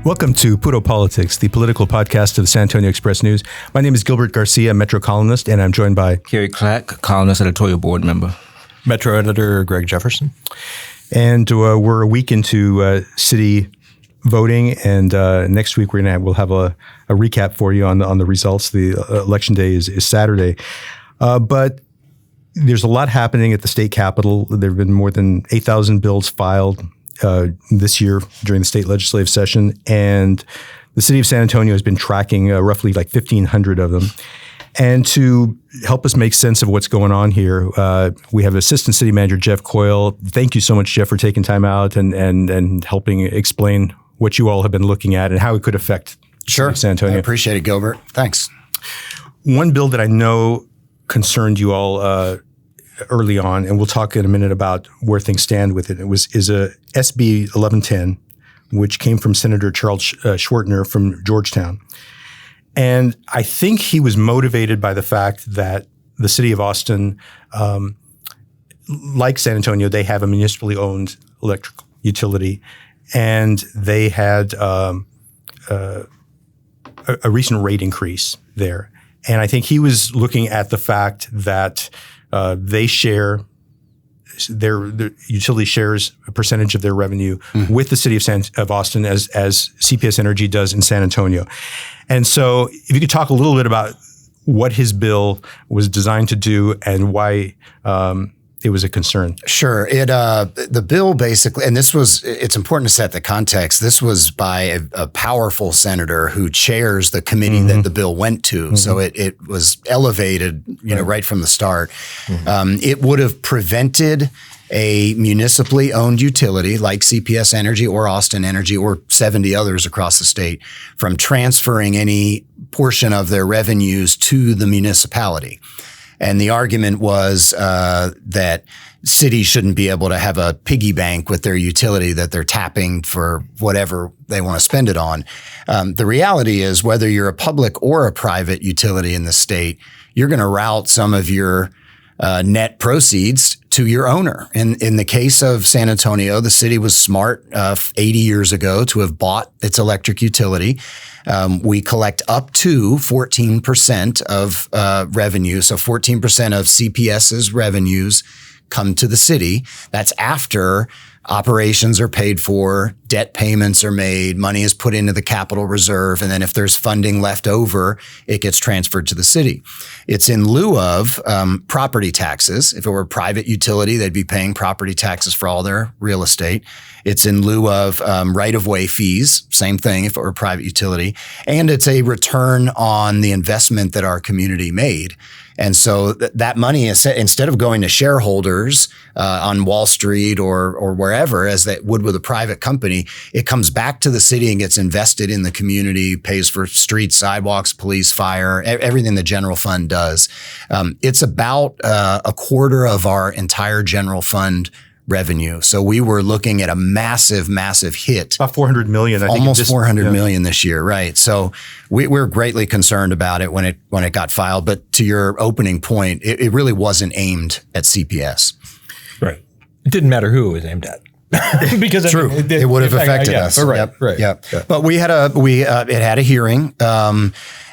Welcome to Puro Politics, the political podcast of the San Antonio Express News. My name is Gilbert Garcia, Metro columnist, and I'm joined by Kerry Clack, columnist, editorial board member. Metro editor Greg Jefferson. And we're a week into city voting, and next week we'll have a recap for you on the results. The election day is Saturday, but there's a lot happening at the state capitol. There have been more than 8,000 bills filed this year during the state legislative session, and the city of San Antonio has been tracking roughly like 1,500 of them. And to help us make sense of what's going on here, we have Assistant City Manager Jeff Coyle. Thank you so much, Jeff, for taking time out and helping explain what you all have been looking at and how it could affect the city of San Antonio. I appreciate it, Gilbert. Thanks. One bill that I know concerned you all early on, and we'll talk in a minute about where things stand with it. Is a SB 1110, which came from Senator Charles Schwartner from Georgetown. And I think he was motivated by the fact that the city of Austin, like San Antonio, they have a municipally owned electric utility, and they had a recent rate increase there. And I think he was looking at the fact that they share their utility shares a percentage of their revenue with the city of Austin as CPS Energy does in San Antonio. And so if you could talk a little bit about what his bill was designed to do and why it was a concern. Sure. The bill basically, and it's important to set the context. This was by a powerful senator who chairs the committee that the bill went to. So it was elevated, right from the start. It would have prevented a municipally owned utility like CPS Energy or Austin Energy or 70 others across the state from transferring any portion of their revenues to the municipality. And the argument was that cities shouldn't be able to have a piggy bank with their utility that they're tapping for whatever they want to spend it on. The reality is whether you're a public or a private utility in the state, you're going to route some of your net proceeds to your owner. In the case of San Antonio, the city was smart 80 years ago to have bought its electric utility. We collect up to 14% of revenue. So 14% of CPS's revenues come to the city. That's after operations are paid for, debt payments are made, money is put into the capital reserve, and then if there's funding left over, it gets transferred to the city. It's in lieu of property taxes. If it were a private utility, they'd be paying property taxes for all their real estate. It's in lieu of right-of-way fees, same thing if it were a private utility. And it's a return on the investment that our community made. And so that money is instead of going to shareholders on Wall Street or wherever, as that would with a private company, it comes back to the city and gets invested in the community, pays for streets, sidewalks, police, fire, everything the general fund does. It's about a quarter of our entire general fund revenue. So we were looking at a massive, massive hit. About $400 million. Almost $400 million this year, right? So we're greatly concerned about it when it got filed. But to your opening point, it really wasn't aimed at CPS. Right. It didn't matter who it was aimed at. Because True. It would have affected us. Right. Yep. But we had it had a hearing.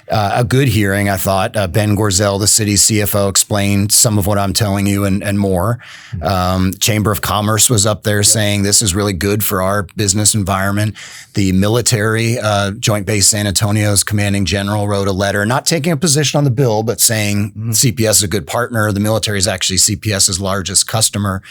A good hearing, I thought. Ben Gorzel, the city's CFO, explained some of what I'm telling you and more. Chamber of Commerce was up there saying this is really good for our business environment. The military, Joint Base San Antonio's commanding general wrote a letter, not taking a position on the bill, but saying CPS is a good partner. The military is actually CPS's largest customer.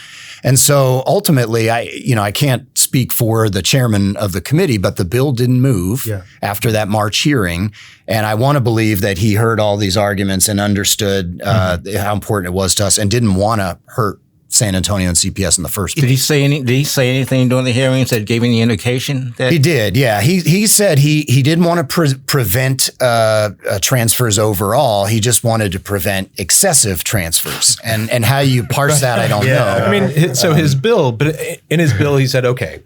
And so ultimately, I can't speak for the chairman of the committee, but the bill didn't move after that March hearing. And I want to believe that he heard all these arguments and understood how important it was to us and didn't want to hurt San Antonio and CPS in the first place. Did he say anything during the hearings that gave any indication that he did? Yeah, he said he didn't want to prevent transfers overall. He just wanted to prevent excessive transfers. And how you parse that, I don't know. I mean, so his bill, but in his bill, he said, okay,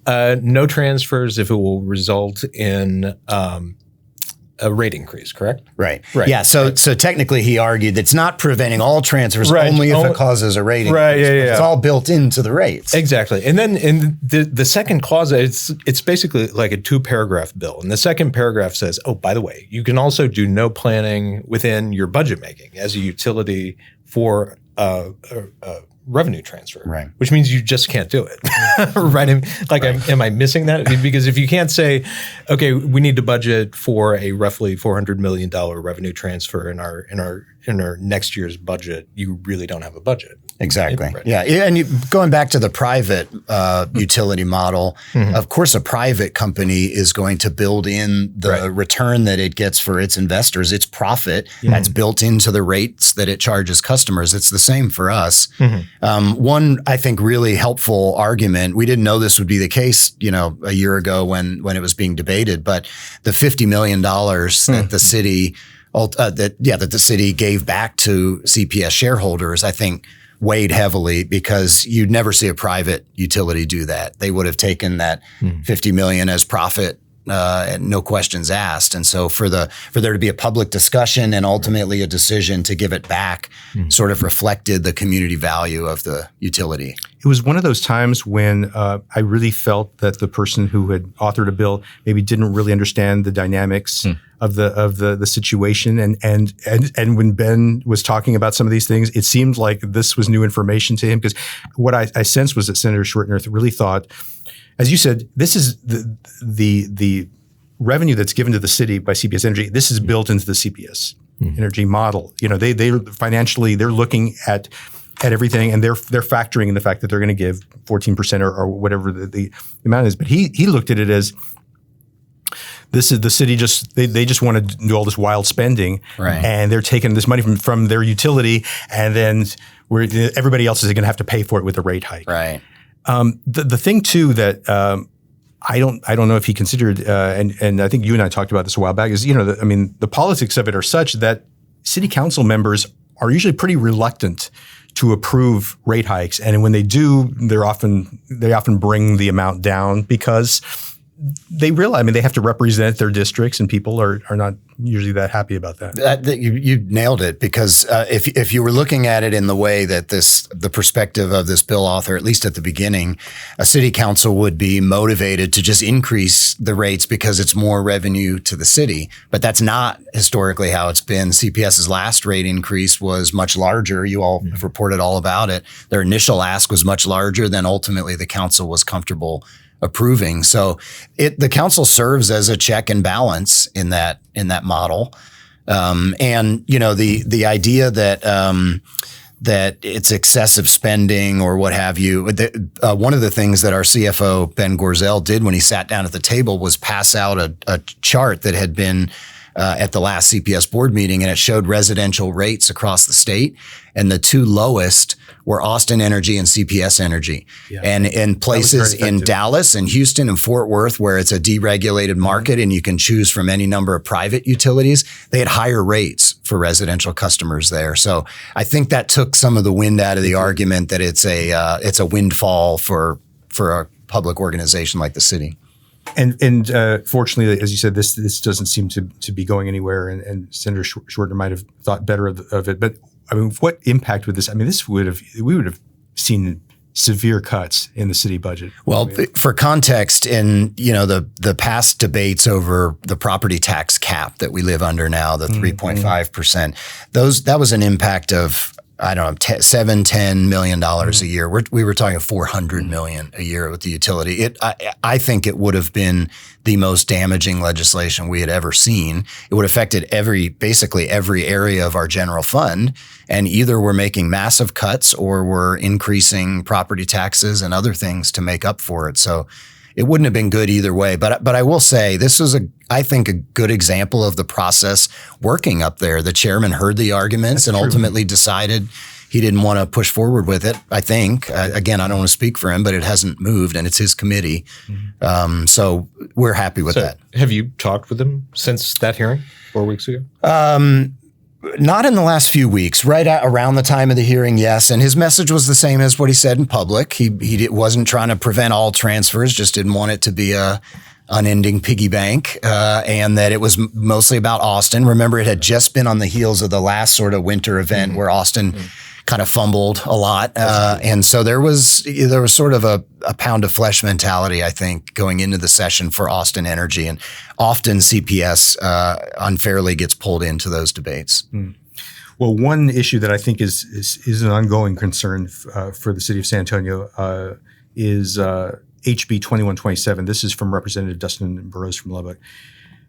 no transfers if it will result in a rate increase, correct? Right. Right. Yeah. So technically, he argued that's not preventing all transfers, only if it causes a rate increase. Right. Yeah. It's all built into the rates. Exactly. And then in the second clause, it's basically like a 2-paragraph bill. And the second paragraph says, oh, by the way, you can also do no planning within your budget making as a utility for revenue transfer, right? Which means you just can't do it, right? Am I missing that? Because if you can't say, okay, we need to budget for a roughly $400 million revenue transfer in our next year's budget, you really don't have a budget. Exactly. Yeah. And going back to the private utility model, of course, a private company is going to build in the return that it gets for its investors, its profit that's built into the rates that it charges customers. It's the same for us. One, I think, really helpful argument, we didn't know this would be the case, a year ago when it was being debated, but the $50 million that the city that the city gave back to CPS shareholders, I think, weighed heavily, because you'd never see a private utility do that. They would have taken that $50 million as profit, and no questions asked. And so for there to be a public discussion and ultimately a decision to give it back sort of reflected the community value of the utility. It was one of those times when I really felt that the person who had authored a bill maybe didn't really understand the dynamics of the situation, and when Ben was talking about some of these things, it seemed like this was new information to him, because what I sensed was that Senator Schwertner really thought, as you said, this is the revenue that's given to the city by CPS Energy. This is built into the CPS Energy model. They financially, they're looking at everything, and they're factoring in the fact that they're going to give 14% or whatever the amount is. But he looked at it as, this is the city they just want to do all this wild spending, and they're taking this money from their utility, and then everybody else is going to have to pay for it with a rate hike. Right. The thing too that I don't know if he considered, and I think you and I talked about this a while back, is the politics of it are such that city council members are usually pretty reluctant to approve rate hikes, and when they do, they often bring the amount down, because they realize, they have to represent their districts, and people are not usually that happy about that. You nailed it, because if you were looking at it in the way that the perspective of this bill author, at least at the beginning, a city council would be motivated to just increase the rates because it's more revenue to the city. But that's not historically how it's been. CPS's last rate increase was much larger. You all have reported all about it. Their initial ask was much larger than ultimately the council was comfortable approving. So the council serves as a check and balance in that model. And the idea that it's excessive spending or what have you. One of the things that our CFO, Ben Gorzel, did when he sat down at the table was pass out a chart that had been at the last CPS board meeting, and it showed residential rates across the state. And the two lowest were Austin Energy and CPS Energy. Yeah. And in places in Dallas and Houston and Fort Worth, where it's a deregulated market and you can choose from any number of private utilities, they had higher rates for residential customers there. So I think that took some of the wind out of the argument that it's a windfall for a public organization like the city. And fortunately, as you said, this doesn't seem to be going anywhere, and Senator Schwertner might have thought better of it. But what impact would this? We would have seen severe cuts in the city budget. Well, for context, in the past debates over the property tax cap that we live under now, the 3.5%, that was an impact of, I don't know, $7-10 million a year. We were talking $400 million a year with the utility. I think it would have been the most damaging legislation we had ever seen. It would have affected basically every area of our general fund, and either we're making massive cuts or we're increasing property taxes and other things to make up for it. So it wouldn't have been good either way. But I will say this was I think a good example of the process working up there. The chairman heard the arguments and ultimately decided he didn't want to push forward with it. I think, again, I don't want to speak for him, but it hasn't moved and it's his committee. So we're happy with that. Have you talked with him since that hearing 4 weeks ago? Not in the last few weeks, right around the time of the hearing, yes. And his message was the same as what he said in public. He wasn't trying to prevent all transfers, just didn't want it to be a unending piggy bank, and that it was mostly about Austin. Remember, it had just been on the heels of the last sort of winter event where Austin kind of fumbled a lot. And so there was sort of a pound of flesh mentality, I think, going into the session for Austin Energy. And often CPS unfairly gets pulled into those debates. Well, one issue that I think is an ongoing concern for the city of San Antonio is HB 2127. This is from Representative Dustin Burrows from Lubbock.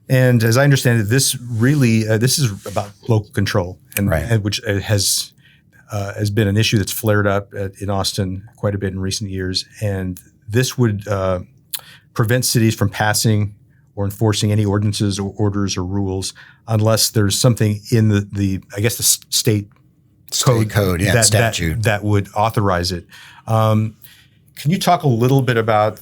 And as I understand it, this is about local control, and which has been an issue that's flared up in Austin quite a bit in recent years. And this would prevent cities from passing or enforcing any ordinances or orders or rules unless there's something in the state code statute that would authorize it. Can you talk a little bit about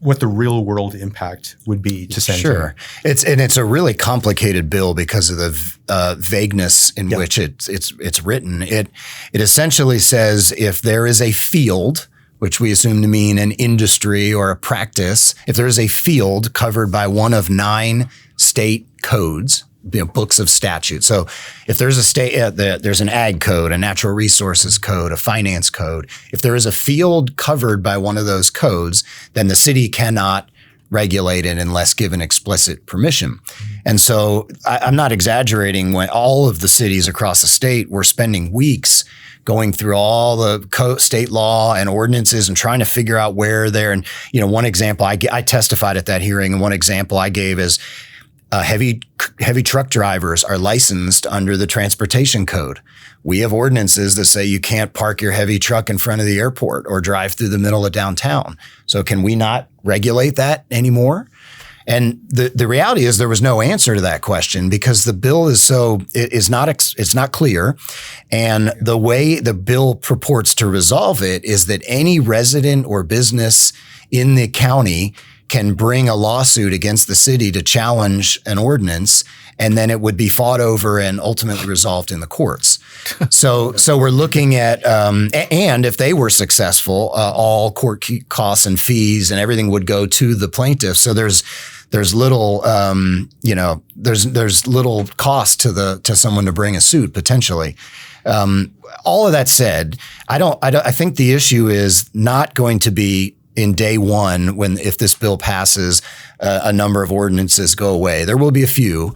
what the real world impact would be to San Antonio? Sure. It's a really complicated bill because of the vagueness in which it's written. It essentially says if there is a field, which we assume to mean an industry or a practice, if there is a field covered by one of 9 state codes, books of statute. So if there's a state, there's an ag code, a natural resources code, a finance code. If there is a field covered by one of those codes, then the city cannot regulate it unless given explicit permission. And so I'm not exaggerating when all of the cities across the state were spending weeks going through all the state law and ordinances and trying to figure out where they're. And, one example, I testified at that hearing, and one example I gave is heavy truck drivers are licensed under the transportation code. We have ordinances that say you can't park your heavy truck in front of the airport or drive through the middle of downtown. So can we not regulate that anymore? And the reality is there was no answer to that question because the bill it's not clear. And the way the bill purports to resolve it is that any resident or business in the county can bring a lawsuit against the city to challenge an ordinance, and then it would be fought over and ultimately resolved in the courts. So we're looking at, and if they were successful, all court costs and fees and everything would go to the plaintiff. So there's little, there's little cost to someone to bring a suit potentially. All of that said, I think the issue is not going to be in day one if this bill passes, a number of ordinances go away. There will be a few.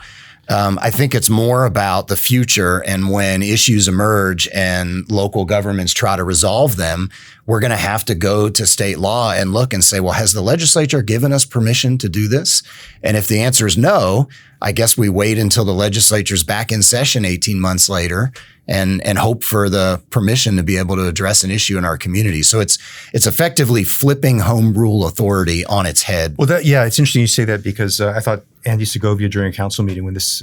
I think it's more about the future, and when issues emerge and local governments try to resolve them, we're going to have to go to state law and look and say, well, has the legislature given us permission to do this? And if the answer is no, I guess we wait until the legislature's back in session 18 months later and hope for the permission to be able to address an issue in our community. So it's effectively flipping home rule authority on its head. Well, it's interesting you say that because I thought Andy Segovia during a council meeting when this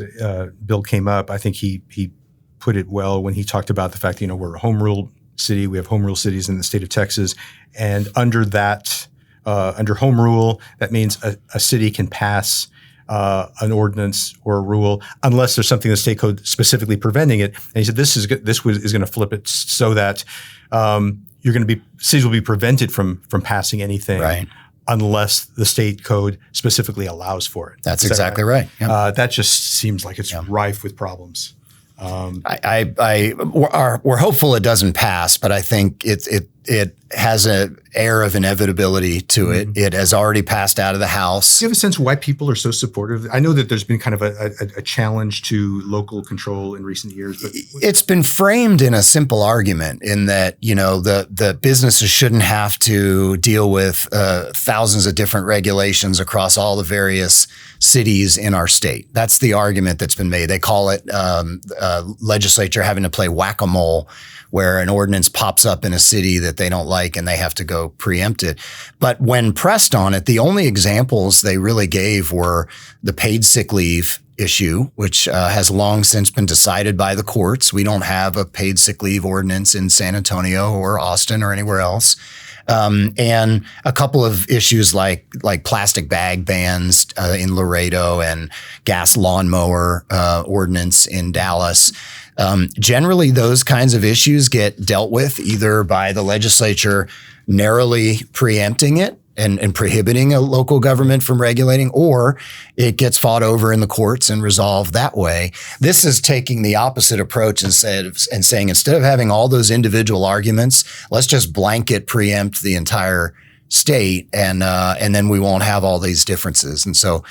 bill came up, I think he put it well when he talked about the fact that, we're a home rule city. We have home rule cities in the state of Texas. And under that, under home rule, that means a city can pass an ordinance or a rule unless there's something in the state code specifically preventing it. And he said this is going to flip it so that cities will be prevented from passing anything unless the state code specifically allows for it. That's exactly right. Yep. That just seems like it's rife with problems. We're hopeful it doesn't pass, but I think it has an air of inevitability to it. Mm-hmm. It has already passed out of the House. Do you have a sense of why people are so supportive? I know that there's been kind of a challenge to local control in recent years. But it's been framed in a simple argument in that, the businesses shouldn't have to deal with thousands of different regulations across all the various cities in our state. That's the argument that's been made. They call it legislature having to play whack-a-mole, where an ordinance pops up in a city that they don't like and they have to go preempt it. But when pressed on it, the only examples they really gave were the paid sick leave issue, which has long since been decided by the courts. We don't have a paid sick leave ordinance in San Antonio or Austin or anywhere else. And a couple of issues like plastic bag bans in Laredo and gas lawnmower ordinance in Dallas. Generally, those kinds of issues get dealt with either by the legislature narrowly preempting it and prohibiting a local government from regulating, or it gets fought over in the courts and resolved that way. This is taking the opposite approach and saying instead of having all those individual arguments, let's just blanket preempt the entire state, and then we won't have all these differences. And so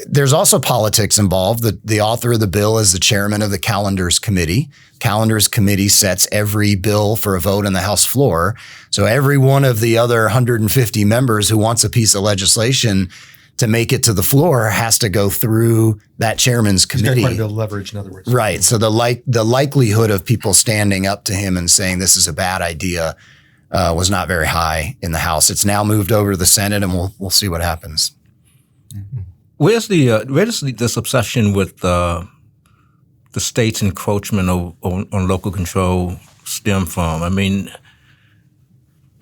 there's also politics involved. The author of the bill is the chairman of the Calendars Committee. Calendars Committee sets every bill for a vote on the House floor. So every one of the other 150 members who wants a piece of legislation to make it to the floor has to go through that chairman's committee. He's got quite a bit of leverage, in other words. Right. So the likelihood of people standing up to him and saying this is a bad idea was not very high in the House. It's now moved over to the Senate, and we'll see what happens. Where does this obsession with the state's encroachment on local control stem from? I mean,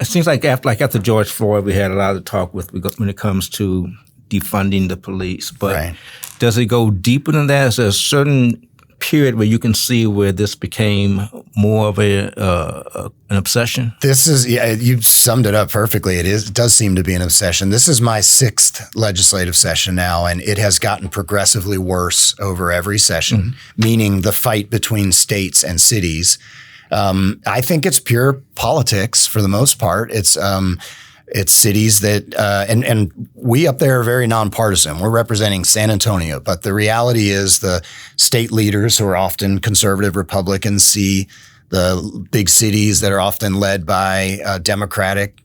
it seems like after George Floyd, we had a lot of talk when it comes to defunding the police. But Right. Does it go deeper than that? Is there a certain period where you can see where this became more of an obsession? This is, you summed it up perfectly. It does seem to be an obsession. This is my 6th legislative session now, and it has gotten progressively worse over every session, meaning the fight between states and cities. I think it's pure politics for the most part. It's cities that, and we up there are very nonpartisan. We're representing San Antonio, but the reality is the state leaders who are often conservative Republicans see the big cities that are often led by Democratic,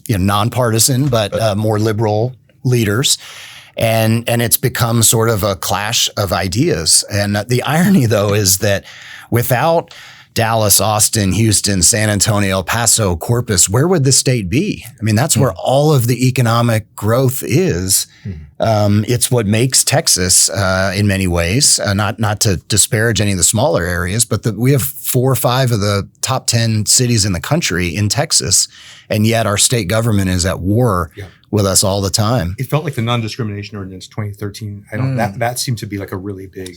nonpartisan, but more liberal leaders. And it's become sort of a clash of ideas. And the irony, though, is that without Dallas, Austin, Houston, San Antonio, El Paso, Corpus, where would the state be? I mean, that's where all of the economic growth is. It's what makes Texas, in many ways, not to disparage any of the smaller areas, but we have 4 or 5 of the top 10 cities in the country in Texas, and yet our state government is at war with us all the time. It felt like the non-discrimination ordinance 2013. That seemed to be like a really big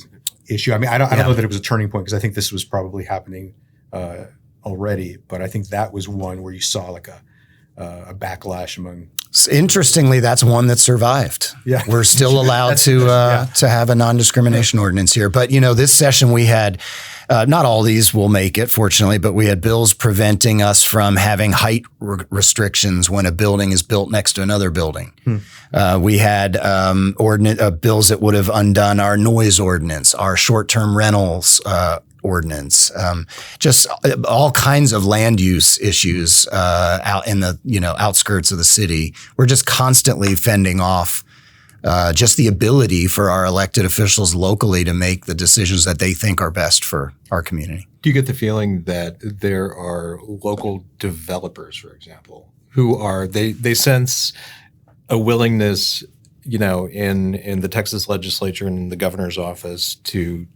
issue. I mean, I don't know that it was a turning point because I think this was probably happening already, but I think that was one where you saw like a backlash among. Interestingly, that's one that survived. Yeah. We're still allowed to have a non-discrimination ordinance here. But, this session we had, not all these will make it, fortunately, but we had bills preventing us from having height restrictions when a building is built next to another building. We had bills that would have undone our noise ordinance, our short-term rentals ordinance, just all kinds of land use issues out in the outskirts of the city. We're just constantly fending off just the ability for our elected officials locally to make the decisions that they think are best for our community. Do you get the feeling that there are local developers, for example, who they sense a willingness, in the Texas legislature and the governor's office to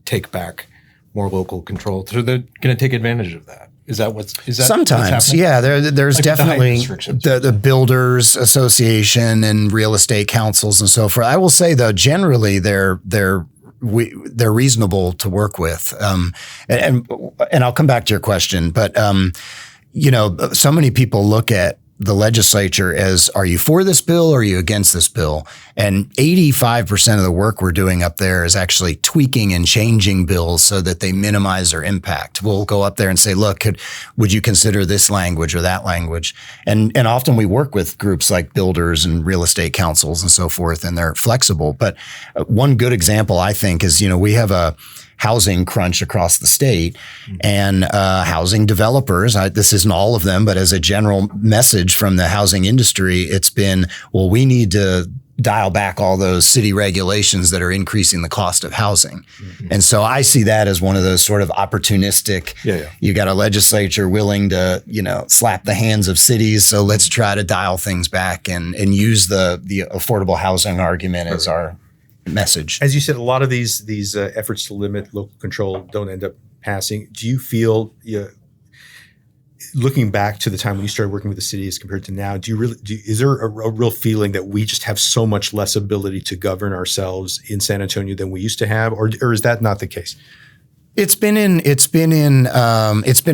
take back more local control? So they're going to take advantage of that. Is that sometimes? What's happening? Yeah, there's Like definitely the Builders Association and real estate councils and so forth. I will say though, generally they're reasonable to work with. And I'll come back to your question, but so many people look at the legislature as, are you for this bill or are you against this bill? And 85% of the work we're doing up there is actually tweaking and changing bills so that they minimize their impact. We'll go up there and say, look, would you consider this language or that language? And often we work with groups like builders and real estate councils and so forth, and they're flexible. But one good example, I think, is, we have a housing crunch across the state, and housing developers, this isn't all of them, but as a general message from the housing industry, it's been, well, we need to dial back all those city regulations that are increasing the cost of housing. And so I see that as one of those sort of opportunistic, you got a legislature willing to, slap the hands of cities. So let's try to dial things back and use the affordable housing argument as our message. As you said, a lot of these efforts to limit local control don't end up passing. Do you feel, looking back to the time when you started working with the city as compared to now, is there a real feeling that we just have so much less ability to govern ourselves in San Antonio than we used to have, or is that not the case? It's been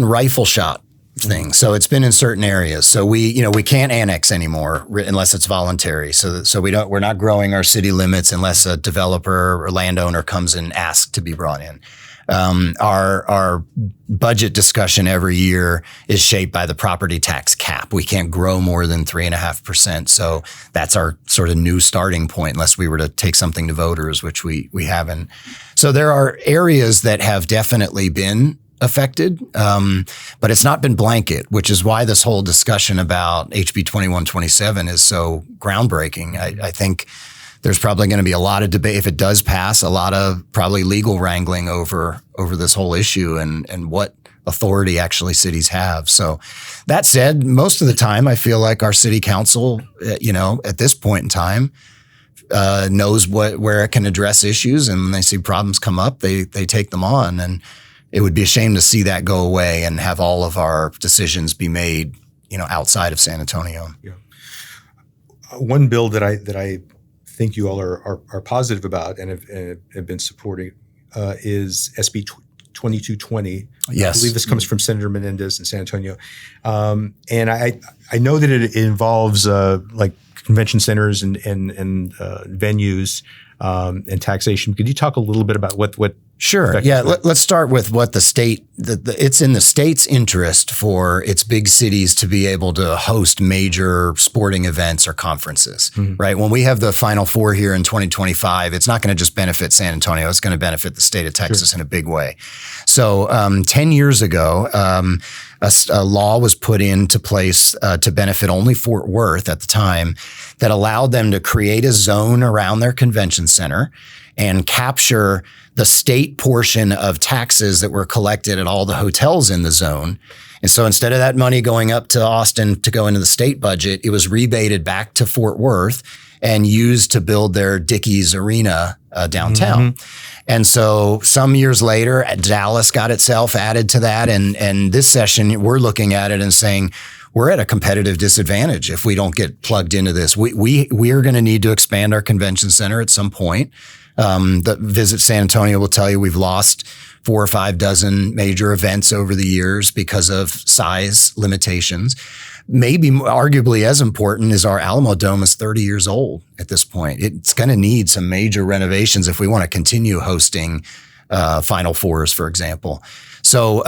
rifle shot thing. So it's been in certain areas. So we can't annex anymore unless it's voluntary. So we're not growing our city limits unless a developer or landowner comes and asks to be brought in. Our budget discussion every year is shaped by the property tax cap. We can't grow more than 3.5%. So that's our sort of new starting point, unless we were to take something to voters, which we haven't. So there are areas that have definitely been affected, but it's not been blanket, which is why this whole discussion about HB 2127 is so groundbreaking. I think there's probably going to be a lot of debate if it does pass, a lot of probably legal wrangling over this whole issue and what authority actually cities have. So that said, most of the time I feel like our city council, at this point in time, knows where it can address issues, and when they see problems come up, they take them on. And it would be a shame to see that go away and have all of our decisions be made, outside of San Antonio. Yeah. One bill that I think you all are positive about and have been supporting is SB 2220. Yes. I believe this comes from Senator Menendez in San Antonio. And I know that it involves like convention centers and venues and taxation. Could you talk a little bit about what Sure. Yeah. Let's start with what the state, it's in the state's interest for its big cities to be able to host major sporting events or conferences, right? When we have the Final Four here in 2025, it's not going to just benefit San Antonio. It's going to benefit the state of Texas in a big way. So 10 years ago, a law was put into place to benefit only Fort Worth at the time that allowed them to create a zone around their convention center and capture the state portion of taxes that were collected at all the hotels in the zone. And so instead of that money going up to Austin to go into the state budget, it was rebated back to Fort Worth and used to build their Dickies Arena downtown. And so some years later, Dallas got itself added to that. And this session, we're looking at it and saying, we're at a competitive disadvantage if we don't get plugged into this. We are going to need to expand our convention center at some point. The Visit San Antonio will tell you we've lost 4 or 5 dozen major events over the years because of size limitations. Maybe arguably as important is our Alamo Dome is 30 years old at this point. It's going to need some major renovations if we want to continue hosting Final Fours, for example. So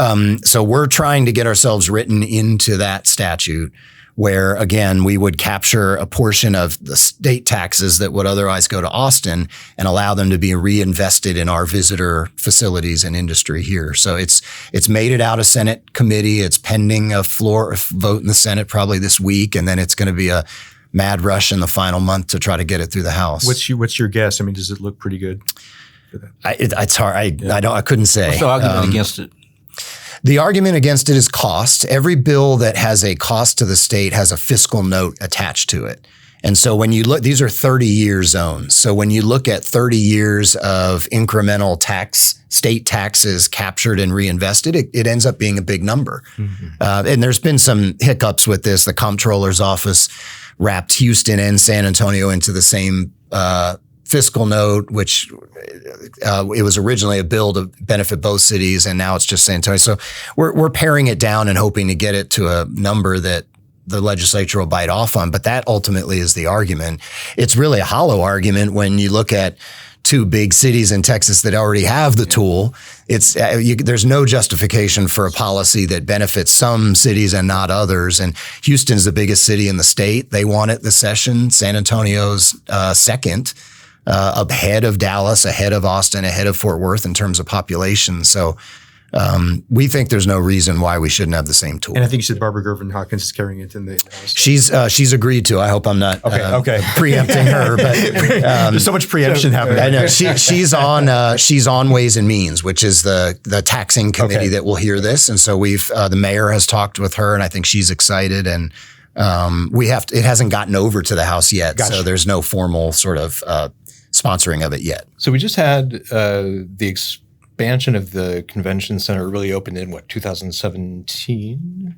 we're trying to get ourselves written into that statute where, again, we would capture a portion of the state taxes that would otherwise go to Austin and allow them to be reinvested in our visitor facilities and industry here. So it's made it out of Senate committee. It's pending a floor vote in the Senate probably this week, and then it's going to be a mad rush in the final month to try to get it through the House. What's your guess? I mean, does it look pretty good? It's hard. I couldn't say. What's the argument against it? The argument against it is cost. Every bill that has a cost to the state has a fiscal note attached to it. And so when you look, these are 30-year zones. So when you look at 30 years of incremental state taxes captured and reinvested, it ends up being a big number. And there's been some hiccups with this. The comptroller's office wrapped Houston and San Antonio into the same fiscal note, which it was originally a bill to benefit both cities, and now it's just San Antonio. So we're paring it down and hoping to get it to a number that the legislature will bite off on. But that ultimately is the argument. It's really a hollow argument when you look at 2 big cities in Texas that already have the tool. There's no justification for a policy that benefits some cities and not others. And Houston's the biggest city in the state. They won it this session. San Antonio's second. Ahead of Dallas, ahead of Austin, ahead of Fort Worth in terms of population. So we think there's no reason why we shouldn't have the same tool. And I think you said Barbara Gervin Hawkins is carrying it in the House. She's agreed to. I hope I'm not preempting her. But there's so much preemption happening. I know she's on Ways and Means, which is the taxing committee that will hear this. And so the mayor has talked with her, and I think she's excited. And it hasn't gotten over to the House yet, so there's no formal sort of sponsoring of it yet. So we just had the expansion of the convention center really opened in 2017?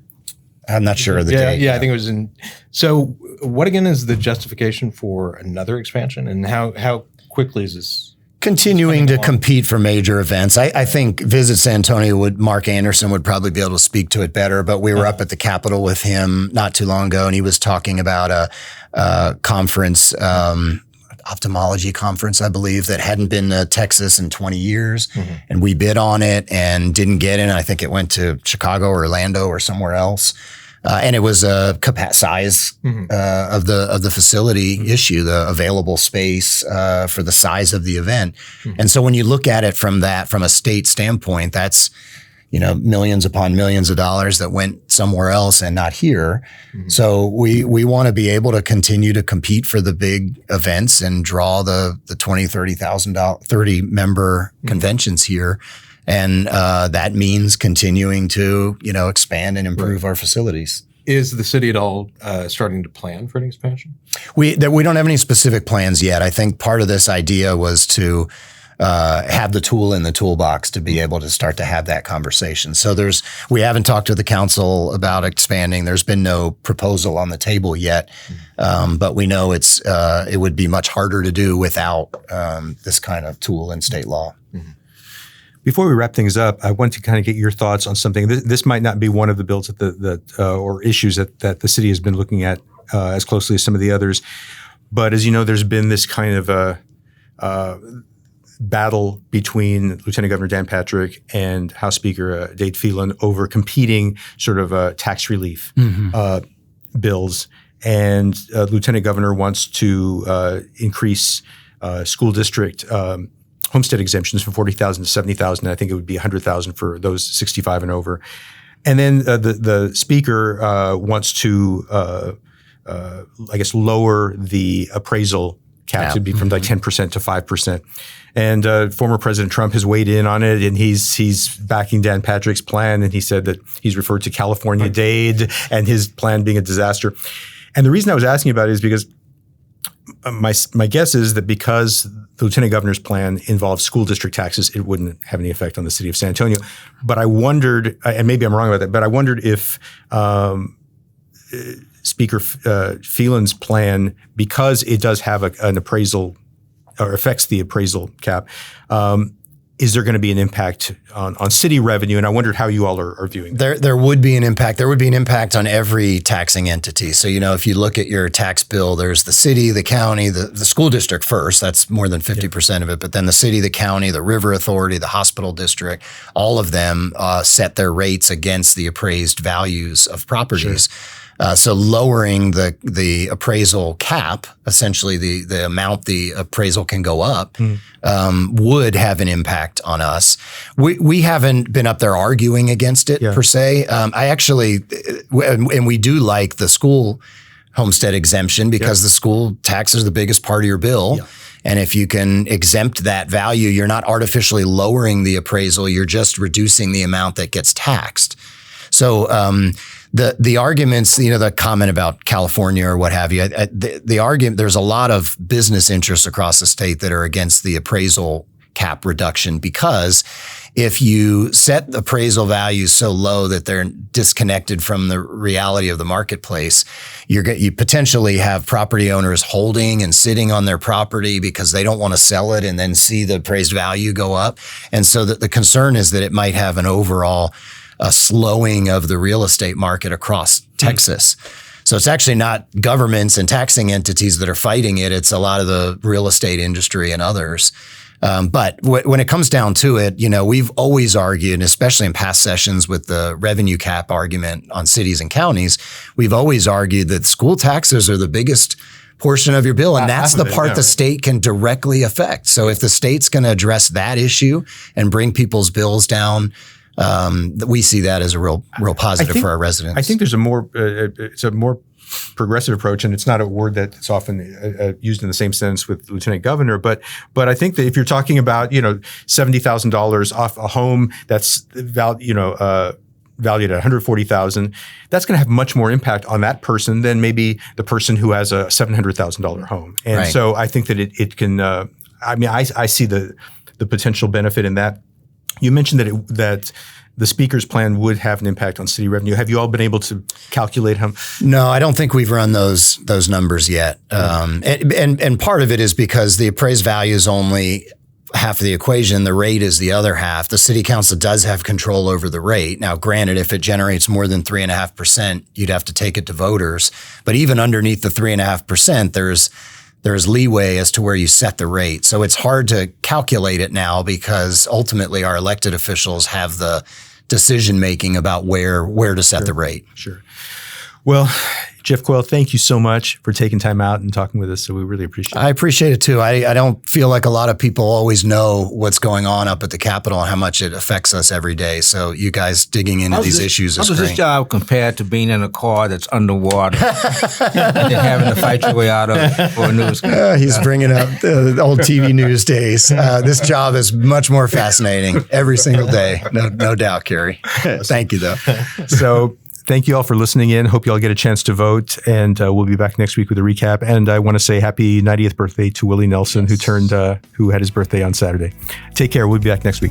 I'm not sure of the date. Yeah, I think it was in. So what again is the justification for another expansion, and how quickly is this? continuing to compete for major events. I think Visit San Antonio Mark Anderson would probably be able to speak to it better, but we were up at the Capitol with him not too long ago, and he was talking about a conference, ophthalmology conference, I believe, that hadn't been to Texas in 20 years. And we bid on it and didn't get in. I think it went to Chicago or Orlando or somewhere else. And it was a size of the facility issue, the available space for the size of the event. And so when you look at it from a state standpoint, that's, millions upon millions of dollars that went somewhere else and not here. So we want to be able to continue to compete for the big events and draw the 20, 30 member conventions here. And that means continuing to, expand and improve our facilities. Is the city at all starting to plan for an expansion? We don't have any specific plans yet. I think part of this idea was to have the tool in the toolbox to be able to start to have that conversation. So we haven't talked to the council about expanding. There's been no proposal on the table yet, but we know it would be much harder to do without this kind of tool in state law. Before we wrap things up, I want to kind of get your thoughts on something. This might not be one of the bills or issues that the city has been looking at as closely as some of the others. But as you know, there's been this kind of battle between Lieutenant Governor Dan Patrick and House Speaker Dade Phelan over competing sort of tax relief bills. And Lieutenant Governor wants to increase school district homestead exemptions from $40,000 to $70,000. I think it would be $100,000 for those 65 and over. And then the speaker wants to, lower the appraisal cap to be from like 10% to 5%. And former President Trump has weighed in on it, and he's backing Dan Patrick's plan. And he said that he's referred to California Dade and his plan being a disaster. And the reason I was asking about it is because my guess is that because the Lieutenant Governor's plan involves school district taxes, it wouldn't have any effect on the city of San Antonio. But I wondered, and maybe I'm wrong about that, but I wondered if Speaker Phelan's plan, because it does have an appraisal or affects the appraisal cap, is there going to be an impact on city revenue? And I wondered how you all are viewing that. There would be an impact. There would be an impact on every taxing entity. So, if you look at your tax bill, there's the city, the county, the school district first. That's more than 50% of it. But then the city, the county, the river authority, the hospital district, all of them set their rates against the appraised values of properties. Sure. So lowering the appraisal cap, essentially the amount the appraisal can go up, would have an impact on us. We haven't been up there arguing against it per se. I actually, and we do like the school homestead exemption because the school taxes are the biggest part of your bill. Yeah. And if you can exempt that value, you're not artificially lowering the appraisal. You're just reducing the amount that gets taxed. So, the arguments, the comment about California or what have you, the argument, there's a lot of business interests across the state that are against the appraisal cap reduction, because if you set appraisal values so low that they're disconnected from the reality of the marketplace, you potentially have property owners holding and sitting on their property because they don't want to sell it and then see the appraised value go up. And so the concern is that it might have an overall a slowing of the real estate market across Texas. So it's actually not governments and taxing entities that are fighting it. It's a lot of the real estate industry and others. But when it comes down to it, we've always argued, especially in past sessions with the revenue cap argument on cities and counties, we've always argued that school taxes are the biggest portion of your bill. And that's the part the state can directly affect. So if the state's going to address that issue and bring people's bills down, we see that as a real positive for our residents. I think there's it's a more progressive approach, and it's not a word that's often used in the same sense with Lieutenant Governor. But I think that if you're talking about $70,000 off a home that's valued at $140,000, that's going to have much more impact on that person than maybe the person who has a $700,000 home. And so I think that it can. I see the potential benefit in that. You mentioned that the speaker's plan would have an impact on city revenue. Have you all been able to calculate how? No, I don't think we've run those numbers yet. And part of it is because the appraised value is only half of the equation. The rate is the other half. The city council does have control over the rate. Now, granted, if it generates more than 3.5%, you'd have to take it to voters. But even underneath the 3.5%, there's leeway as to where you set the rate. So it's hard to calculate it now because ultimately our elected officials have the decision making about where to set the rate. Sure. Well, Jeff Coyle, thank you so much for taking time out and talking with us. So we really appreciate it. I appreciate it too. I don't feel like a lot of people always know what's going on up at the Capitol and how much it affects us every day. So you guys digging into these issues is great. How does this job compared to being in a car that's underwater and then having to fight your way out of it for a news? He's bringing up the old TV news days. This job is much more fascinating every single day. No doubt, Kerry. Thank you, though. So thank you all for listening in. Hope you all get a chance to vote. And we'll be back next week with a recap. And I want to say happy 90th birthday to Willie Nelson, who had his birthday on Saturday. Take care. We'll be back next week.